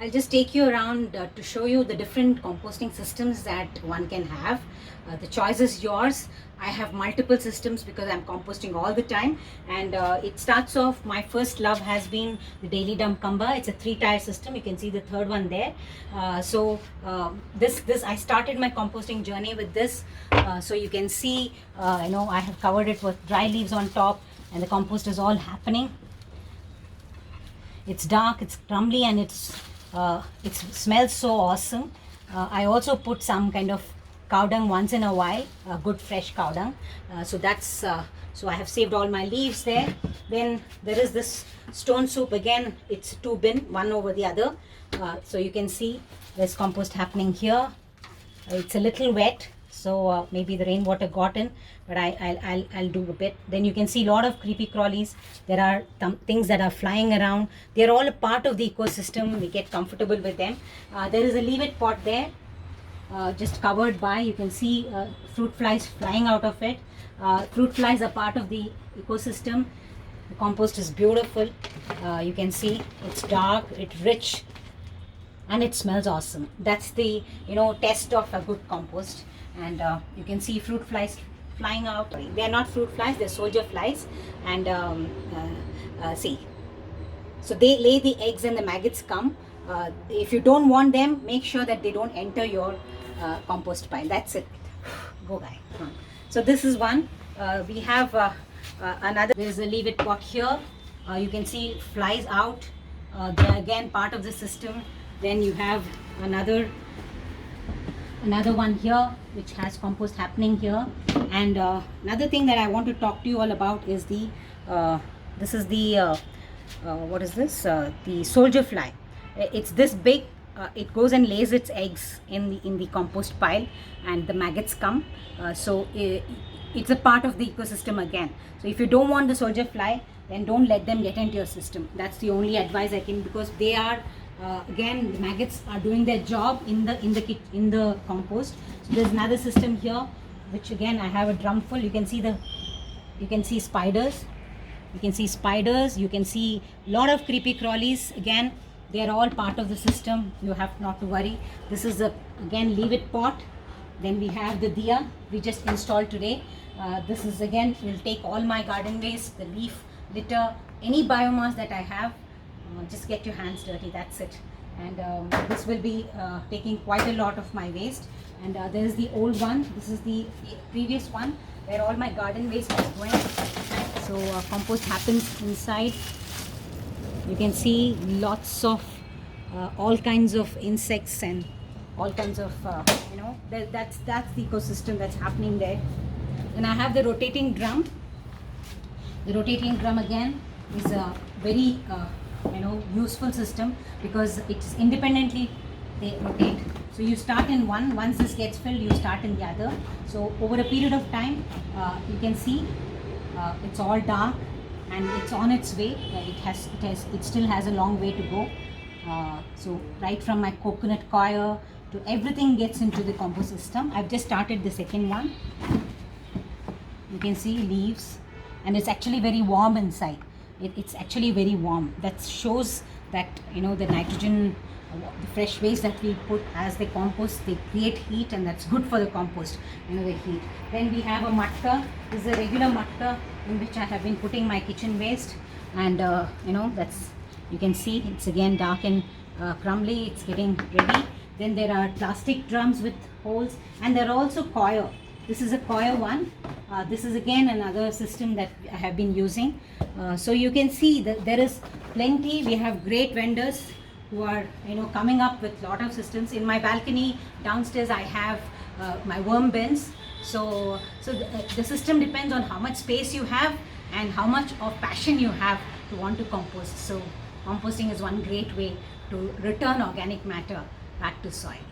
I'll just take you around to show you the different composting systems that one can have. The choice is yours. I have multiple systems because I'm composting all the time, and it starts off, my first love has been the daily dump cumber. It's a 3-tier system. You can see the third one there. This I started my composting journey with this. So you can see, I have covered it with dry leaves on top, and the compost is all happening. It's dark, it's crumbly, and it smells so awesome. I also put some kind of cow dung once in a while, good fresh cow dung. So I have saved all my leaves there. Then there is this stone soup. Again, it's 2 bin, one over the other. So you can see there's compost happening here. It's a little wet, so maybe the rainwater got in, but I'll do a bit. Then you can see a lot of creepy crawlies. There are things that are flying around. They're all a part of the ecosystem. We get comfortable with them. There is a leave it pot there, just covered by, you can see fruit flies flying out of it. Fruit flies are part of the ecosystem. The compost is beautiful. You can see it's dark, it's rich, and it smells awesome. That's the test of a good compost. And you can see fruit flies flying out. They're not fruit flies, they're soldier flies. And see, so they lay the eggs and the maggots come. If you don't want them, make sure that they don't enter your compost pile. That's it. Go guy. So this is one. We have another. There's a leave it pot here. You can see flies out. They're again part of the system. Then you have another one here which has compost happening here. And another thing that I want to talk to you all about is the this is the what is this, the soldier fly. It's this big. It goes and lays its eggs in the compost pile, and the maggots come. So it's a part of the ecosystem again. So if you don't want the soldier fly, then don't let them get into your system. That's the only advice I can, because they are again, the maggots are doing their job in the compost. So there's another system here, which again I have a drum full. You can see spiders. You can see a lot of creepy crawlies. Again, they are all part of the system. You have not to worry. This is again leave it pot. Then we have the diya we just installed today. This is again, will take all my garden waste, the leaf litter, any biomass that I have. Just get your hands dirty, that's it. And this will be taking quite a lot of my waste. And there is the old one. This is the previous one where all my garden waste is going. So compost happens inside. You can see lots of all kinds of insects and all kinds of that's the ecosystem that's happening there. And I have the rotating drum. The rotating drum again is a very useful system, because it's independently they rotate. So you start in one. Once this gets filled, you start in the other. So over a period of time, you can see it's all dark and it's on its way. It still has a long way to go. So right from my coconut coir to everything gets into the compost system. I've just started the second one. You can see leaves, and it's actually very warm inside. It's actually very warm. That shows that the nitrogen, the fresh waste that we put as the compost, they create heat, and that's good for the compost, the heat. Then we have a matka. This is a regular matka in which I have been putting my kitchen waste, and that's, you can see it's again dark and crumbly. It's getting ready. Then there are plastic drums with holes, and there are also coir. This is a coir one. This is again another system that I have been using. So you can see that there is plenty. We have great vendors who are coming up with lot of systems. In my balcony downstairs I have my worm bins. So the system depends on how much space you have and how much of passion you have to want to compost. So composting is one great way to return organic matter back to soil.